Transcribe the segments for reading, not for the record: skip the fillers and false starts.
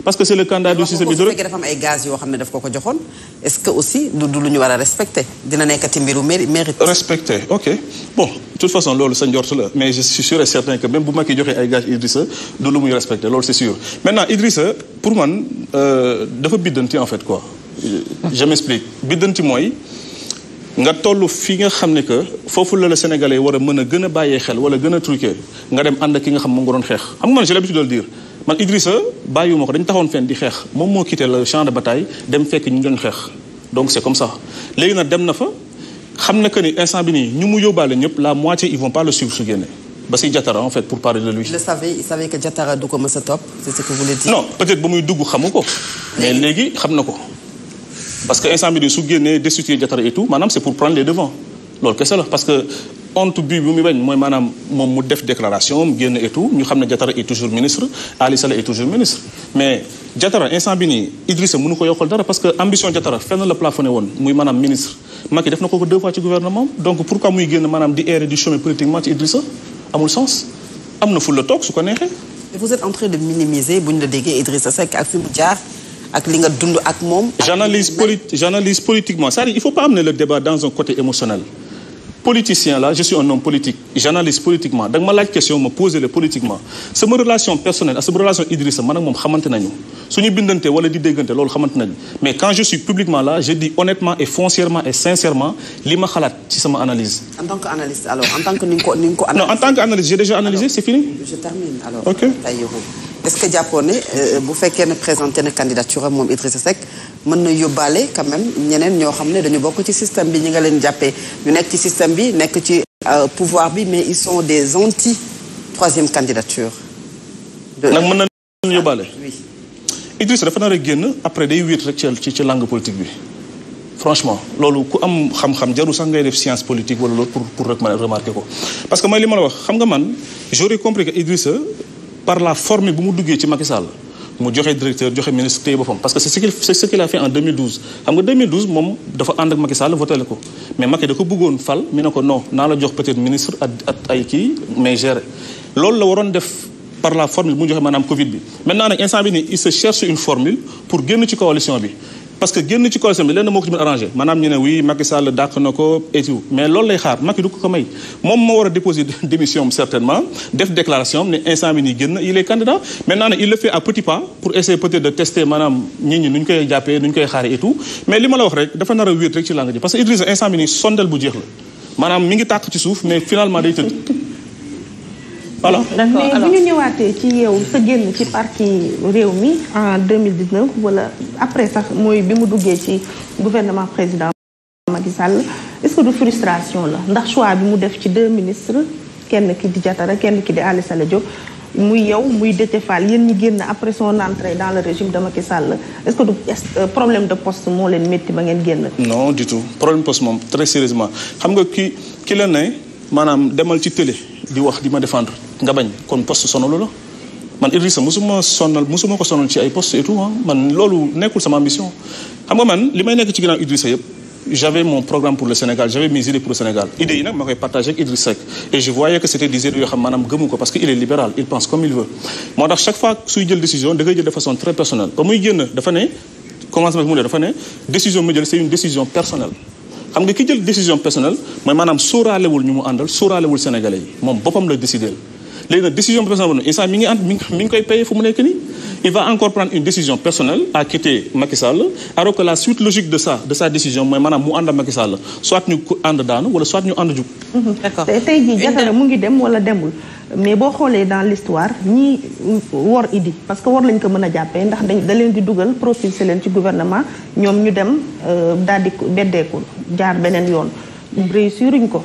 parce que c'est le candidat du système hydraulique. bu fekkee dafa am ay gaz yoo xam ne daf ko joxoon est-ce que aussi du lu ñu war a respecter dina nekkati mbiru mérite. respecter ok bon de toute façon loolu sa njort la mais je suis sûr et certain que même bu Macky joxee ay gaz Idrissa du lu muy respecter loolu c'est sûr maintenant Idrissa pour man dafa biddanti en fait quoi je m'explique biddanti mooy nga toll fi nga xam ne que foofu la Sénégalais war a mën a gën a bàyyee xel wala gën a truqué nga dem ànd ak ki nga xam moom nga doon xeex xam nga man j'ai l'habitude de le dire man Idrissa bàyyiwuma ko dañu taxoon fenn di xeex moom moo quitté le champ de bataille dem fekk ñu doon xeex donc c'est comme ça léegi nag dem na fa xam na que ni instant bi nii ñu mu yóbbaale ñëpp la moitié ils vont pas le suivre su génne ba si Diatara en fait pour parler de lui. il savait que Diatara du ko mës a topp c'est ce que vous voulez dire. non peut-être ba muy dugg xamu ko mais léegi xam na ko parce que instant bi nii su génnee destituer Diatara et tout maanaam c'est pour prendre les devants loolu kese la parce que honte bi bu muy bañ mooy maanaam moom mu def déclaration mu génn et tout ñu xam ne Diatara est toujours ministre Ali Saleh est toujours ministre mais Diatara instant bi nii Idrissa mënu ko yokkal dara parce que ambition Diatara fenn la plafonné woon muy maanaam ministre Macky def na ko 2 fois ci gouvernement donc pourquoi muy génn maanaam di errer du chemin politiquement ci Idrissa amul sens am na ful la toog su ko neexee. vous êtes en train de minimiser bu ñu la déggee Idrissa Seck ak fi mu jaar ak li nga dund ak moom. j'analyse politiquement c'est-à-dire il faut pas amener le débat dans un côté émotionnel. politicien là je suis un homme politique j'analyse politiquement da nga ma laaj question ma poser le politiquement sama relation personnelle ak sama relation Idrissa man ak moom xamante nañu suñu bindante wala di déggante loolu xamante nañu mais quand je suis publiquement là je dis honnêtement et foncièrement et sincèrement li ma xalaat ci sama analyse. en tant qu'analyste alors en tant que ni nga ko non en tant qu'analyste j'ai déjà analysé c'est fini. je termine alors. ok est-ce que jàppoon ne bu fekkee ne présenté na candidature am moom Idrissa Seck mën na yóbbaale quand même ñeneen ñoo xam ne dañu bokk ci système bi ñi nga leen jàppee ñu nekk ci système bi nekk ci pouvoir bi mais ils sont des anti troisième candidature. nag mën na yóbbaale. oui. Idrissa dafa nar a génn après day wéet rek ci langue politique bi franchement loolu ku am xam-xam jarul sax ngay def science politique wala loolu pour rek mën a remarquer ko parce que mooy li ma la wax xam nga man j'aurais compris que Idrissa par la forme bu mu duggee ci Macky Sall mu joxe directeur joxe ministre téye boppam parce que c'est ce qu'il a fait en 2012 xam nga 2012 moom dafa ànd ak Macky Sall voté ko mais Macky da ko bëggoon fal mi ne ko non naa la jox peut-être ministre ak ay kii mais gérer loolu la waroon def par la formule bu mu joxe maanaam Covid bi maintenant nag instant bi nii il se cherche une formule pour génn ci coalition bi parce que génn ci coalition bi lenn moo ko ci mën arrangé maanaam ñu ne oui Macky Sall dàq na ko et tout mais loolu lay xaar Macky du ko may moom moo war a déposer démission certainement def déclaration ne instant bi nii génn il est candidat maintenant nag il le fait à petits pas pour essayer peut-être de tester maanaam nit ñi nu ñu koy jàppee nu ñu koy xaaree et tout mais li ma la wax rek dafa nar a wéet rek ci langue ji parce que Idrissa instant bi nii sondel bu jeex la maanaam mi ngi tàq ci suuf mais finalement day tëdd voilà. mais bu ñu ñëwaatee ci yow sa génn ci parti réew mi en 2019 wala après sax mooy bi mu duggee ci gouvernement président Macky Sall est-ce que du frustration la ndax choix bi mu def ci 2 ministres kenn ki di Diatara kenn ki di Ali Saleh Diop muy yow muy Déthié Fall yéen ñi génn après son entrée dans le régime de Macky Sall est-ce que du problème de poste moo leen métti ba ngeen génn. non du tout problème poste moom très sérieusement xam nga ki la ne maanaam demal ci télé di wax di ma défendre nga bañ kon poste sonalu la man Idrissa musuma ko sonal ci ay poste et tout man loolu nekkul sama ambition xam nga man li may nekk ci ginnaaw Idrissa yëpp j'avais mon programme pour le Sénégal j'avais mes idées pour le Sénégal idées yi nag ma koy partager ak Idrissa Seck et je voyais que c'était des idées yoo xam maanaam gëmu ko parce que il est libéral il pense comme il veut moo tax chaque fois suy jël décision da ngay jël de façon très personnelle ba muy génn dafa ne commencement bi mu dafa ne décision ma jël c'est une décision personnelle xam nga ki jël décision personnelle mooy maanaam sóoraalewul ñu mu àndal sóoraalewul Sénégalais yi moom boppam la décider léegi nag décision personnelle boobu instant mi ngi koy paye fu mu nekk nii il va encore prendre une décision personnelle à quitter Macky Sall alors que la suite logique de sa décision mooy maanaam mu ànd ak Macky Sall soit ñu ànd daanu wala soit ñu ànd jug. d'accord tey jii Diatara mu ngi dem wala demul mais boo xoolee dans l'histoire ñii wor Idi parce que war lañ ko mën a jàppee ndax da leen di dugal propulsé leen ci gouvernement ñoom ñu dem daal di beddeeku jaar beneen yoon réussiruñ ko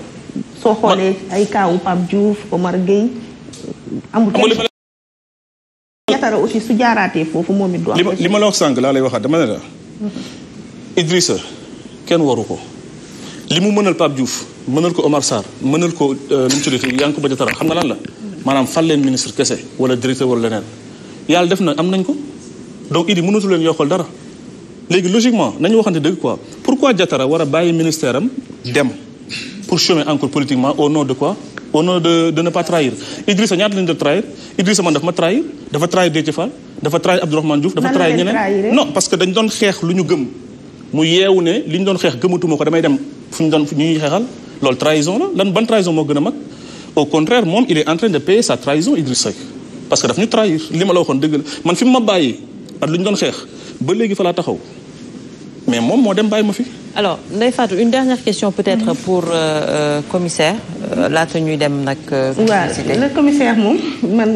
soo xoolee ay kaawu Pape Diouf Omar Gueye amul Diatara aussi su jaaraatee foofu moom it du am li ma la wax sànq laa lay waxaat dama ne la Idrissa kenn waru ko li mu mënal Pape Diouf mënal ko Omar Sarr mënal ko nu mu tuddati Yankhoba Diattara xam nga lan la maanaam fal leen ministre kese wala directeur wala leneen yàlla def na am nañ ko donc Idi mënatu leen yokkal dara léegi logiquement nañu waxante dëgg quoi pourquoi Diattara war a bàyyi ministère am dem pour chômer encore politiquement au nom de quoi? Au nom de ne pas trahir. Idrissa ñaata lañu doon trahir Idrissa man dafa ma trahir dafa trahir Déthié Fall dafa trahir Abdourahmane Diouf dafa trahir ñeneen non parce que dañ doon xeex lu ñu gëm mu yeewu ne li ñu doon xeex gëmatuma ko damay dem fu ñu ñuy xeexal loolu trahison la lan ban trahison moo gën a mag au contraire moom il est en train de payer sa trahison Idrissa Seck parce que daf ñu trahir li ma la waxoon dëgg la man fi mu ma bàyyi at lu ñu doon xeex ba léegi fa laa taxaw mais moom moo dem bàyyi ma fi. alors Ndeye Fatou une dernière question peut-être pour commissaire laata ñuy dem nag. waaw le commissaire moom man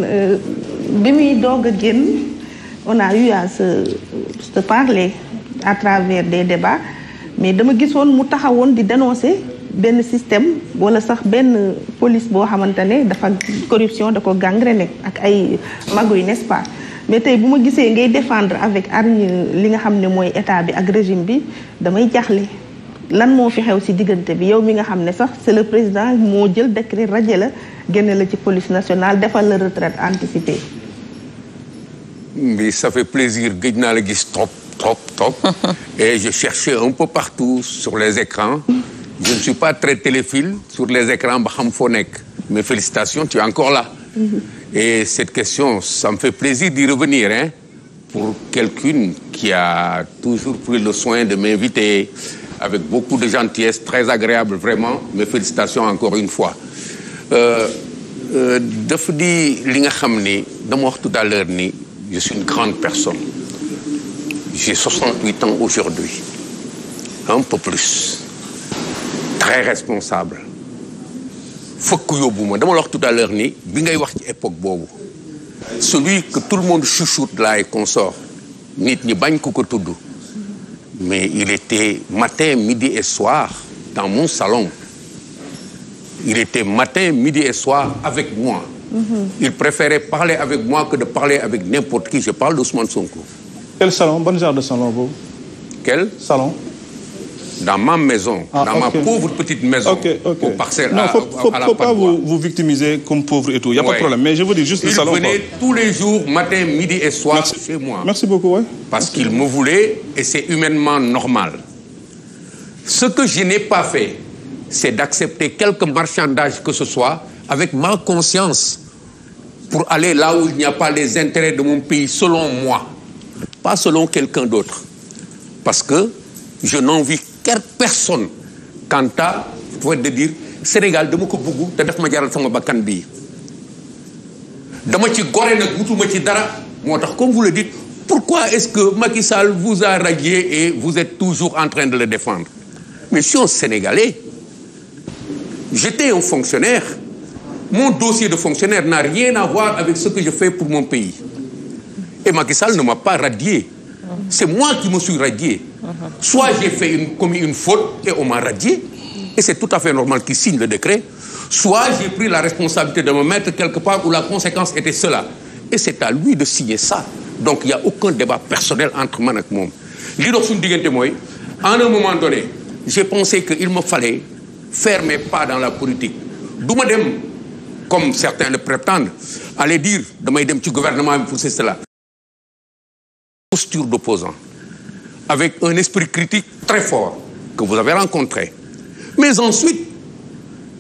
bi muy doog a génn on a eu à se parler à travers des débats mais dama gisoon mu taxawoon di dénoncer benn système wala sax benn police boo xamante ne dafa corruption da ko gangréné ak ay magu yi n'est-ce pas. mais tey bu ma gisee ngay défendre avec hargne li nga xam ne mooy état bi ak régime bi damay jaaxle lan moo fi xew ci diggante bi yow mi nga xam ne sax c'est le président moo jël décret radié la génne la ci police nationale defal la retraite anticipée. mais ça fait plaisir gëj naa la gis trop. Et je cherchais un peu partout sur les écrans. Je ne suis pas très téléphile sur les écrans ba xam foo nekk. Mais félicitations, tu es encore là. Et cette question, ça me fait plaisir d'y revenir, hein, pour quelqu'une qui a toujours pris le soin de m'inviter avec beaucoup de gentillesse, très agréable, vraiment. Mes félicitations encore une fois. Dafa di li nga xam ni dama wax tout à l'heure ni je suis une grande personne. J'ai 68 ans aujourd'hui, un peu plus. Très responsable. fokk yóbbu ma dama la wax tout à l'heure ni bi ngay wax ci époque boobu celui que tout le monde chouchoute là et consort nit ñi bañ ko ko tudd mais il était matin midi et soir dans mon salon il était matin midi et soir avec moi il préférait parler avec moi que de parler avec n'importe qui je parle d'Ousmane Sonko. Quel salon? Bon genre de salon boobu? Quel salon? Dans ma maison, dans ma pauvre petite maison, au parcelle à la faut pas vous victimiser comme pauvre et tout. Il y a pas de problème. Mais je veux dire juste le salon. Il venait tous les jours, matin, midi et soir, chez moi. Merci beaucoup, ouais. Parce qu'il me voulait et c'est humainement normal. Ce que je n'ai pas fait, c'est d'accepter quelque marchandage que ce soit avec ma conscience pour aller là où il n'y a pas les intérêts de mon pays, selon moi, pas selon quelqu'un d'autre. Parce que je n'envie personne quant à faut de dire Sénégal dama ko bëgg te daf ma jaral sama bakkan bii dama ci gore nag wutuma ci dara moo tax comme vous le dites pourquoi est-ce que Macky Sall vous a radié et vous êtes toujours en train de le défendre mais je suis un Sénégalais j'étais un fonctionnaire mon dossier de fonctionnaire n'a rien à voir avec ce que je fais pour mon pays et Macky Sall ne m'a pas radié c'est moi qui me suis radié. Soit j'ai commis une faute et on m'a radié, et c'est tout à fait normal qu'il signe le décret, soit j'ai pris la responsabilité de me mettre quelque part où la conséquence était cela. Et c'est à lui de signer ça. Donc il n'y a aucun débat personnel entre moi et moi. En un moment donné, j'ai pensé qu'il me fallait faire mes pas dans la politique. D'où madame, comme certains le prétendent, aller dire de madame du gouvernement pour cela. Posture d'opposant, avec un esprit critique très fort que vous avez rencontré. Mais ensuite,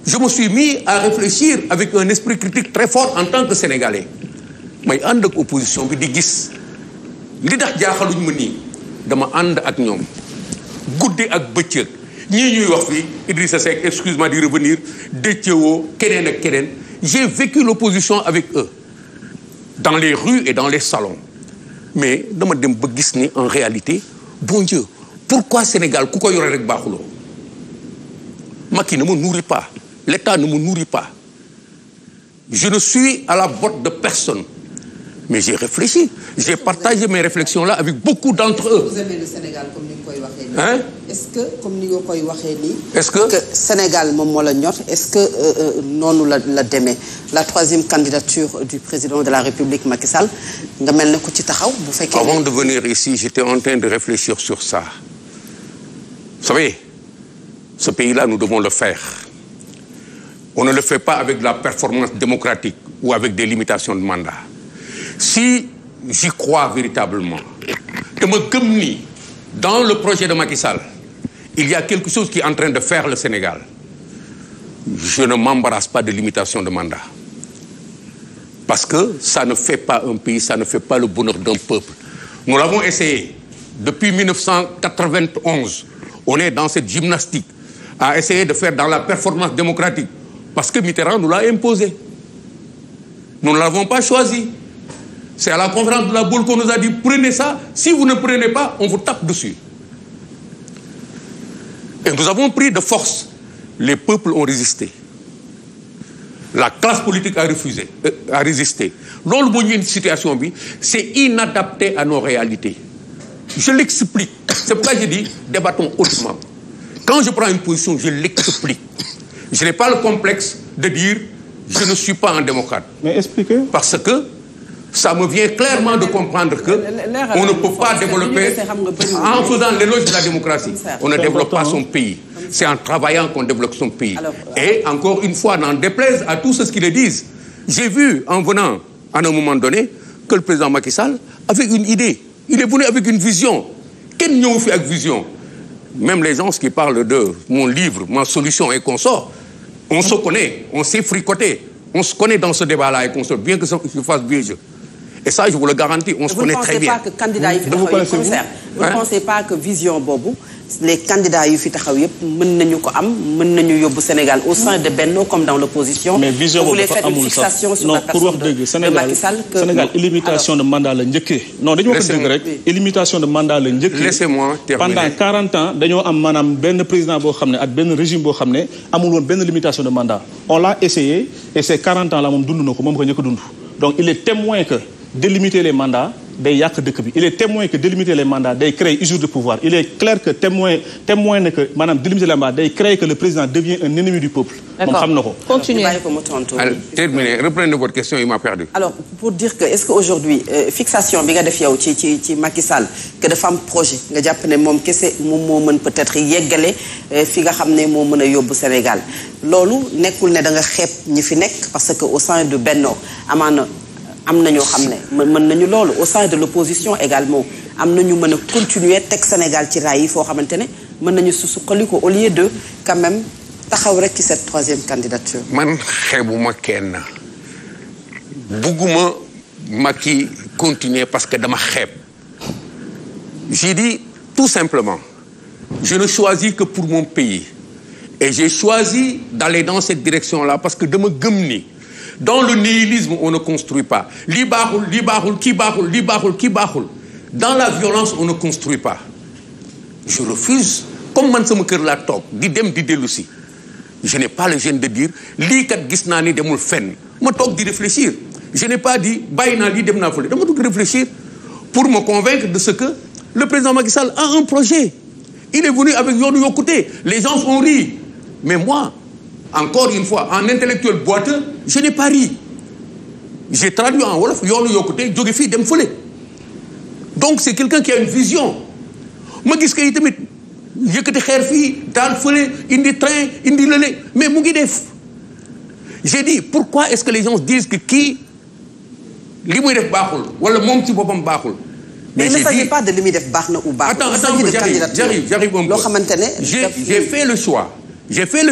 je me suis mis à réfléchir avec un esprit critique très fort en tant que Sénégalais. Mais en tant qu'opposition, je dis li tax jaaxaluñ ma nii dama ànd ak ñoom guddi ak bëccëg ñii ñuy wax fii Idrissa Seck excuse-moi d'y revenir Déthié Woo keneen ak keneen j'ai vécu l'opposition avec eux dans les rues et dans les salons. Mais dama dem ba gis ni en réalité bon Dieu pourquoi Sénégal ku ko yore rek baaxuloo Macky ne me nourrit pas l'État ne me nourrit pas je ne suis à la botte de personne mais j'ai réfléchi j'ai partagé mes réflexions là avec beaucoup d'entre eux. Vous aimez le Sénégal comme ni nga koy waxee nii. Hein? Est-ce que comme ni nga koy waxee nii. Est-ce que Sénégal moom moo la ñor est-ce que noonu la demee la troisième candidature du président de la République Macky Sall nga mel ne ku ci taxaw bu fekkee. Avant de venir ici j'étais en train de réfléchir sur ça. Vous savez ce pays-là nous devons le faire. On ne le fait pas avec la performance démocratique ou avec des limitations de mandat. Si j'y crois véritablement te ma gëm ni dans le projet de Macky Sall il y a quelque chose qui est en train de faire le Sénégal je ne m'embarrasse pas de limitation de mandat. Parce que ça ne fait pas un pays, ça ne fait pas le bonheur d'un peuple. Nous l'avons essayé. Depuis 1991, on est dans cette gymnastique à essayer de faire dans la performance démocratique. Parce que Mitterrand nous l'a imposé. Nous ne l'avons pas choisi. C'est à la conférence de la Boule qu'on nous a dit « Prenez ça, si vous ne prenez pas, on vous tape dessus ». Et nous avons pris de force. Les peuples ont résisté. La classe politique a refusé, a résisté. Loolu moo ñu indi situation bi, c'est inadapté à nos réalités. Je l'explique. C'est pourquoi je dis débattons hautement. Quand je prends une position, je l'explique. Je n'ai pas le complexe de dire je ne suis pas un démocrate. Mais expliquez. Parce que ça me vient clairement de comprendre que on ne peut pas développer en faisant l'éloge de la démocratie. On ne développe pas son pays. C'est en travaillant qu'on développe son pays. Et encore une fois, n'en déplaise à tous ceux qui le disent, j'ai vu en venant à un moment donné que le président Macky Sall avait une idée. Il est venu avec une vision. Quel n'y a fait avec vision? Même les gens qui parlent de mon livre, ma solution et consorts, on se connaît, on s'est fricoté, on se connaît dans ce débat-là et consorts, bien que je fasse vieux jeu. Et ça, je vous le garantis, on se connaît très bien. Vous ne pensez pas que vision Bobo, les candidats yu fi taxaw yépp mën nañu ko am, mën nañu yóbbu Sénégal au sein de Benno comme dans l'opposition. Mais vision vous voulez faire une fixation sur la personne de Macky Sall que Sénégal illimitation de mandat la njëkkee. Non, dañu wax dëgg rek, illimitation de mandat la njëkkee. Laissez-moi terminer. Pendant 40 ans, dañoo am maanaam benn président boo xam ne ak benn régime boo xam ne amul woon benn limitation de mandat. On l'a essayé et ces 40 ans là moom dund na ko moom ko ñëkk a dund. Donc il est témoin que délimiter les mandats day yàq dëkk bi. Il est témoin que délimiter les mandats day créer usure de pouvoir. Il est clair que témoin ne que maanaam délimiter les mandats day créer que le président devient un ennemi du peuple. Moom xam na ko. Continuez. Terminez. Reprenez votre question, il m'a perdu. Alors pour dire que est-ce que aujourd'hui fixation bi nga def yow ci Macky Sall que dafa am projet nga jàpp ne moom kese moom moo mën peut-être yeggale fi nga xam ne moo mën a yóbbu Sénégal loolu nekkul ne da nga xeeb ñi fi nekk parce que au sein de Benno amaana am na ñoo xam ne mën nañu loolu au sein de l'opposition également am nañu mën a continuer teg Sénégal ci raay yi foo xamante ne mën nañu suqali ko au lieu de quand même taxaw rek ci cette troisième candidature. Man xeebuma kenn bugguma Macky continuer parce que dama xeeb. J'ai dit tout simplement je ne choisis que pour mon pays et j'ai choisi d'aller dans cette direction-là parce que dama gëm ni dans le nihilisme on ne construit pas lii baaxul lii baaxul kii baaxul lii baaxul kii baaxul dans la violence on ne construit pas je refuse comme man sama kër laa toog di dem di dellu si je n'ai pas le gêne de dire lii kat gis naa ni demul fenn ma toog di réfléchir je n'ai pas dit bàyyi naa lii dem naa fële dama dugg réfléchir pour me convaincre de ce que le président Macky Sall a un projet il est venu avec yoonu yokkute les gens ont ri mais moi encore une fois en intellectuel boiteux je n'ai pas ri j'ai traduit en wolof yoonu yokkute jóge fii dem fële donc c'est quelqu'un qui a une vision ma gis kay tamit yëkkati xeer fii daal fële indi train indi lële mais mu ngi def j'ai dit pourquoi est-ce que les gens disent que kii li muy def baaxul wala moom ci boppam baaxul mais il ne s'agit pas de li muy def baax na ou baaxul. Attends, j'arrive un peu. loo xamante ne j'ai fait le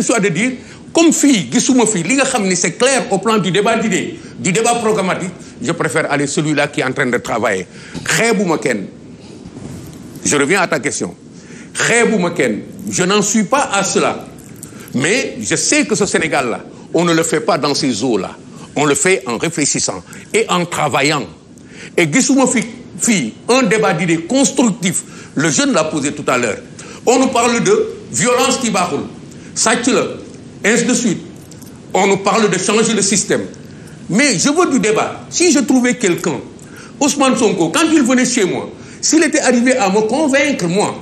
choix de dire comme fii gisuma fii li nga xam ni c'est clair au plan du débat d'idées du débat programmatique je préfère aller celui-là qui est en train de travailler xeebuma kenn je reviens à ta question xeebuma kenn je n'en suis pas à cela mais je sais que ce Sénégal-là on ne le fait pas dans ces eaux-là on le fait en réfléchissant et en travaillant et gisuma fii un débat d'idées constructif le jeune l'a posé tout à l'heure on nous parle de violence qui baaxul sàcc la ainsi de suite on nous parle de changer le système mais je veux du débat si je trouvais quelqu'un Ousmane Sonko quand il venait chez moi s'il était arrivé à me convaincre moi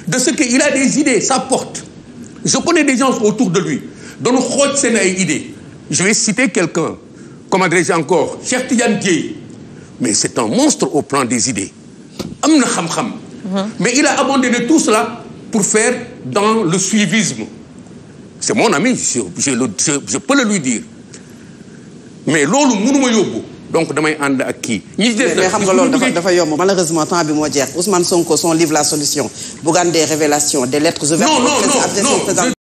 de ce qu'il a des idées ça porte je connais des gens autour de lui doonu xooj seen ay idées je vais citer quelqu'un comment dirais-je encore Cheikh Tidiane Dièye mais c'est un monstre au plan des idées am na xam-xam mais il a abandonné tout cela pour faire dans le suivisme c'est mon ami je peux le lui dire mais loolu mënuma yóbbu donc damay ànd ak kii. ñi des mais xam nga loolu dafa yomb malheureusement temps bi moo jeex Ousmane Sonko son livre La Solution Bougane des révélations des lettres ouvertes. non